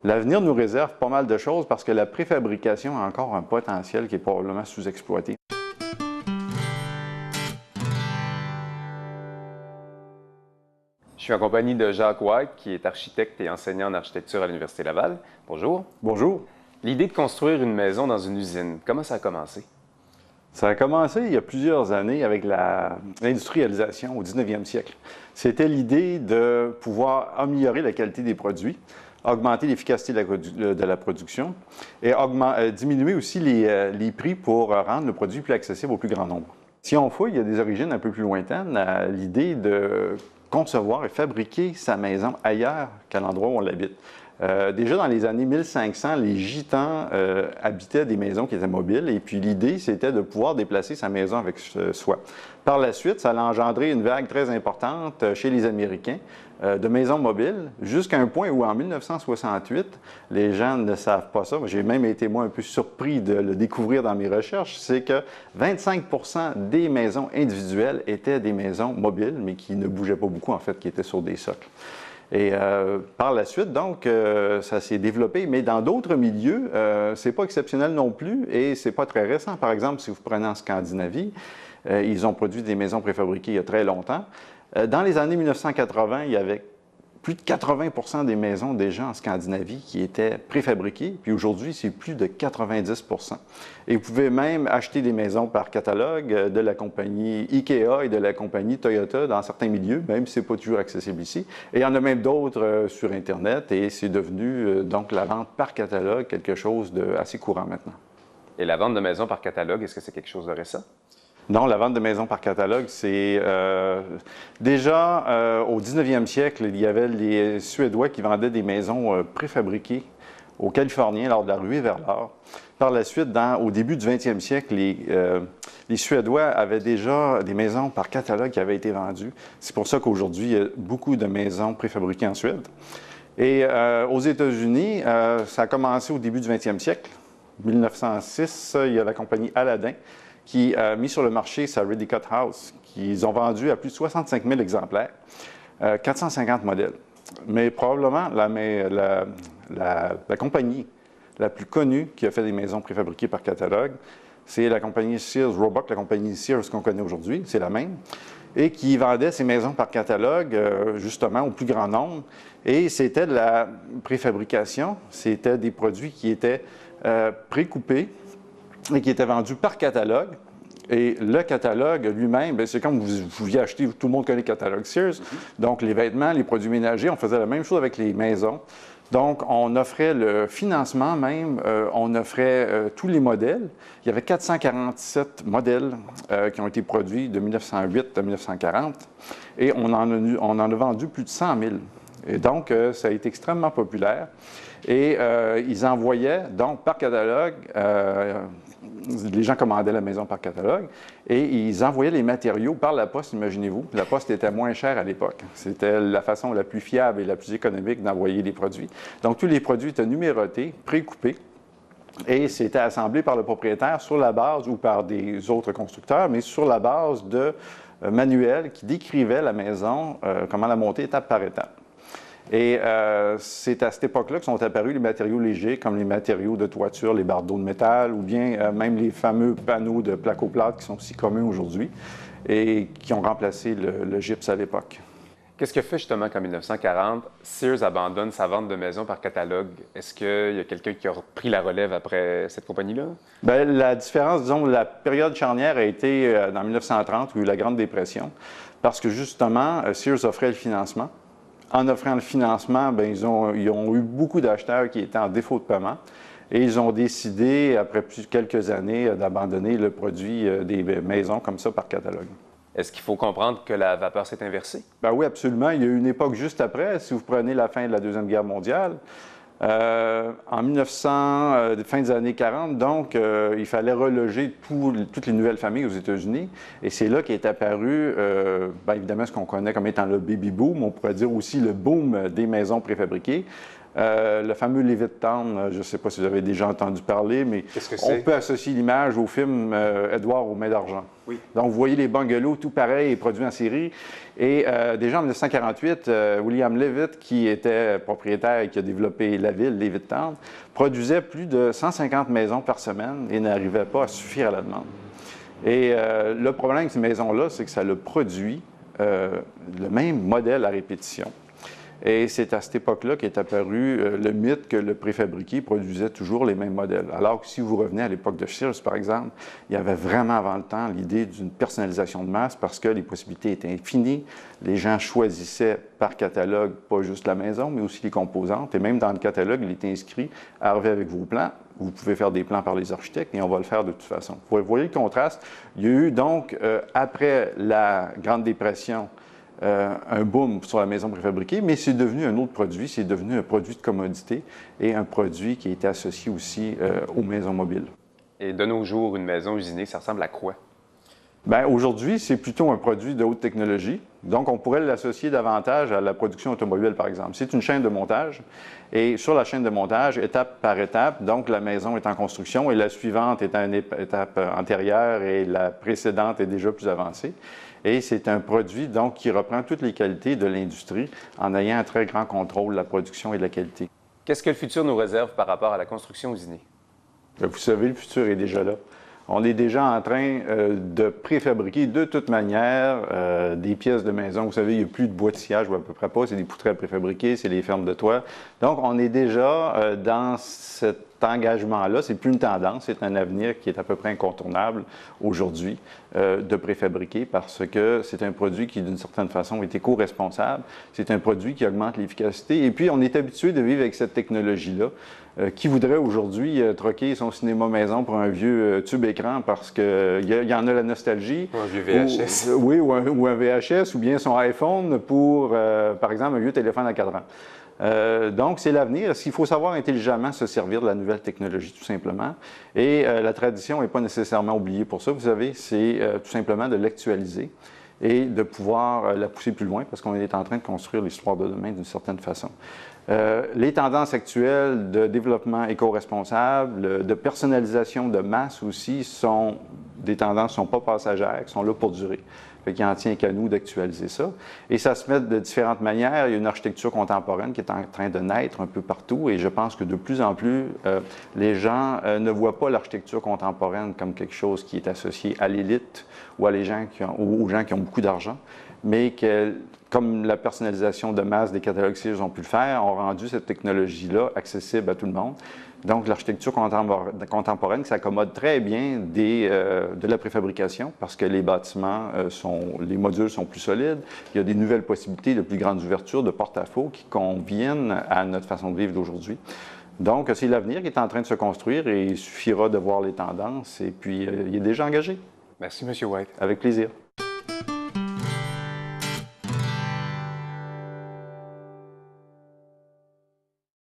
L'avenir nous réserve pas mal de choses parce que la préfabrication a encore un potentiel qui est probablement sous-exploité. Je suis en compagnie de Jacques White, qui est architecte et enseignant en architecture à l'Université Laval. Bonjour. Bonjour. L'idée de construire une maison dans une usine, comment ça a commencé? Ça a commencé il y a plusieurs années avec l'industrialisation au 19e siècle. C'était l'idée de pouvoir améliorer la qualité des produits, augmenter l'efficacité de la production et diminuer aussi les prix pour rendre le produit plus accessible au plus grand nombre. Si on fouille, il y a des origines un peu plus lointaines à l'idée de concevoir et fabriquer sa maison ailleurs qu'à l'endroit où on l'habite. Déjà dans les années 1500, les gitans habitaient des maisons qui étaient mobiles et puis l'idée, c'était de pouvoir déplacer sa maison avec soi. Par la suite, ça a engendré une vague très importante chez les Américains de maisons mobiles, jusqu'à un point où en 1968, les gens ne savent pas ça, j'ai même été moi un peu surpris de le découvrir dans mes recherches, c'est que 25% des maisons individuelles étaient des maisons mobiles, mais qui ne bougeaient pas beaucoup en fait, qui étaient sur des socles. Et par la suite, donc, ça s'est développé, mais dans d'autres milieux, c'est pas exceptionnel non plus et c'est pas très récent. Par exemple, si vous prenez en Scandinavie, ils ont produit des maisons préfabriquées il y a très longtemps. Dans les années 1980, il y avait plus de 80% des maisons déjà en Scandinavie qui étaient préfabriquées, puis aujourd'hui, c'est plus de 90%. Et vous pouvez même acheter des maisons par catalogue de la compagnie IKEA et de la compagnie Toyota dans certains milieux, même si ce n'est pas toujours accessible ici. Et il y en a même d'autres sur Internet, et c'est devenu donc la vente par catalogue quelque chose d'assez courant maintenant. Et la vente de maisons par catalogue, est-ce que c'est quelque chose de récent? Non, la vente de maisons par catalogue, c'est déjà au 19e siècle, il y avait les Suédois qui vendaient des maisons préfabriquées aux Californiens lors de la ruée vers l'or. Par la suite, au début du 20e siècle, les Suédois avaient déjà des maisons par catalogue qui avaient été vendues. C'est pour ça qu'aujourd'hui, il y a beaucoup de maisons préfabriquées en Suède. Et aux États-Unis, ça a commencé au début du 20e siècle. 1906, il y a la compagnie Aladdin qui a mis sur le marché sa Ready Cut House, qu'ils ont vendu à plus de 65 000 exemplaires, 450 modèles. Mais probablement la compagnie la plus connue qui a fait des maisons préfabriquées par catalogue, c'est la compagnie Sears Roebuck, la compagnie Sears qu'on connaît aujourd'hui, c'est la même, et qui vendait ces maisons par catalogue, justement, au plus grand nombre. Et c'était de la préfabrication, c'était des produits qui étaient précoupés, et qui était vendu par catalogue. Et le catalogue lui-même, c'est comme vous pouviez acheter, tout le monde connaît le catalogue Sears. Donc, les vêtements, les produits ménagers, on faisait la même chose avec les maisons. Donc, on offrait le financement même, on offrait tous les modèles. Il y avait 447 modèles qui ont été produits de 1908 à 1940 et on en a vendu plus de 100 000. Et donc, ça a été extrêmement populaire. Et ils envoyaient, donc, par catalogue, les gens commandaient la maison par catalogue, et ils envoyaient les matériaux par la poste, imaginez-vous. La poste était moins chère à l'époque. C'était la façon la plus fiable et la plus économique d'envoyer les produits. Donc, tous les produits étaient numérotés, précoupés, et c'était assemblé par le propriétaire sur la base, ou par des autres constructeurs, mais sur la base de manuels qui décrivaient la maison, comment la monter étape par étape. Et c'est à cette époque-là que sont apparus les matériaux légers, comme les matériaux de toiture, les bardeaux de métal, ou bien même les fameux panneaux de placo-plâtre qui sont si communs aujourd'hui et qui ont remplacé le gypse à l'époque. Qu'est-ce que fait justement qu'en 1940, Sears abandonne sa vente de maisons par catalogue? Est-ce qu'il y a quelqu'un qui a repris la relève après cette compagnie-là? Bien, la différence, disons, la période charnière a été dans 1930, où il y a eu la Grande Dépression, parce que justement, Sears offrait le financement. En offrant le financement, bien, ils ont eu beaucoup d'acheteurs qui étaient en défaut de paiement et ils ont décidé, après quelques années, d'abandonner le produit des maisons comme ça par catalogue. Est-ce qu'il faut comprendre que la vapeur s'est inversée? Bien oui, absolument. Il y a eu une époque juste après, si vous prenez la fin de la Deuxième Guerre mondiale. En 1900, fin des années 40, donc, il fallait reloger toutes les nouvelles familles aux États-Unis. Et c'est là qu'est apparu, bien évidemment, ce qu'on connaît comme étant le baby boom. On pourrait dire aussi le boom des maisons préfabriquées. Le fameux Léviathan, je ne sais pas si vous avez déjà entendu parler, mais Qu'est-ce que on c'est? peut associer l'image au film Édouard aux mains d'argent. Oui. Donc, vous voyez les bungalows, tout pareil, produits en série. Et déjà en 1948, William Levitt, qui était propriétaire et qui a développé la ville, Léviathan, produisait plus de 150 maisons par semaine et n'arrivait pas à suffire à la demande. Et le problème avec ces maisons-là, c'est que ça le produit le même modèle à répétition. Et c'est à cette époque-là qu'est apparu le mythe que le préfabriqué produisait toujours les mêmes modèles. Alors que si vous revenez à l'époque de Sears, par exemple, il y avait vraiment avant le temps l'idée d'une personnalisation de masse parce que les possibilités étaient infinies. Les gens choisissaient par catalogue, pas juste la maison, mais aussi les composantes. Et même dans le catalogue, il était inscrit « Arrivez avec vos plans ». Vous pouvez faire des plans par les architectes et on va le faire de toute façon. Vous voyez le contraste. Il y a eu donc, après la Grande Dépression, un boom sur la maison préfabriquée, mais c'est devenu un autre produit, c'est devenu un produit de commodité et un produit qui est associé aussi aux maisons mobiles. Et de nos jours, une maison usinée, ça ressemble à quoi? Bien, aujourd'hui, c'est plutôt un produit de haute technologie. Donc, on pourrait l'associer davantage à la production automobile, par exemple. C'est une chaîne de montage. Et sur la chaîne de montage, étape par étape, donc la maison est en construction et la suivante est à une étape antérieure et la précédente est déjà plus avancée. Et c'est un produit, donc, qui reprend toutes les qualités de l'industrie en ayant un très grand contrôle de la production et de la qualité. Qu'est-ce que le futur nous réserve par rapport à la construction usinée? Vous savez, le futur est déjà là. On est déjà en train de préfabriquer de toute manière des pièces de maison. Vous savez, il n'y a plus de bois de sillage ou à peu près pas. C'est des poutrelles préfabriquées, c'est les fermes de toit. Donc, on est déjà dans cet engagement-là. C'est plus une tendance, c'est un avenir qui est à peu près incontournable aujourd'hui de préfabriquer parce que c'est un produit qui, d'une certaine façon, est éco-responsable. C'est un produit qui augmente l'efficacité. Et puis, on est habitué de vivre avec cette technologie-là. Qui voudrait aujourd'hui troquer son cinéma maison pour un vieux tube écran parce qu'il y en a la nostalgie? Un vieux VHS. Oui, ou un VHS, ou bien son iPhone pour, par exemple, un vieux téléphone à cadran. Donc, c'est l'avenir. Il faut savoir intelligemment se servir de la nouvelle technologie, tout simplement. Et la tradition n'est pas nécessairement oubliée pour ça. Vous savez, c'est tout simplement de l'actualiser et de pouvoir la pousser plus loin parce qu'on est en train de construire l'histoire de demain d'une certaine façon. Les tendances actuelles de développement éco-responsable, de personnalisation de masse aussi, sont des tendances qui ne sont pas passagères, qui sont là pour durer. Il n'en tient qu'à nous d'actualiser ça. Et ça se met de différentes manières. Il y a une architecture contemporaine qui est en train de naître un peu partout et je pense que de plus en plus, les gens ne voient pas l'architecture contemporaine comme quelque chose qui est associé à l'élite ou aux gens qui ont beaucoup d'argent, mais que, comme la personnalisation de masse des catalogues Sears ont pu le faire, ont rendu cette technologie-là accessible à tout le monde. Donc, l'architecture contemporaine s'accommode très bien de la préfabrication parce que les bâtiments, les modules sont plus solides. Il y a des nouvelles possibilités de plus grandes ouvertures, de porte-à-faux qui conviennent à notre façon de vivre d'aujourd'hui. Donc, c'est l'avenir qui est en train de se construire et il suffira de voir les tendances et puis il est déjà engagé. Merci, M. White. Avec plaisir.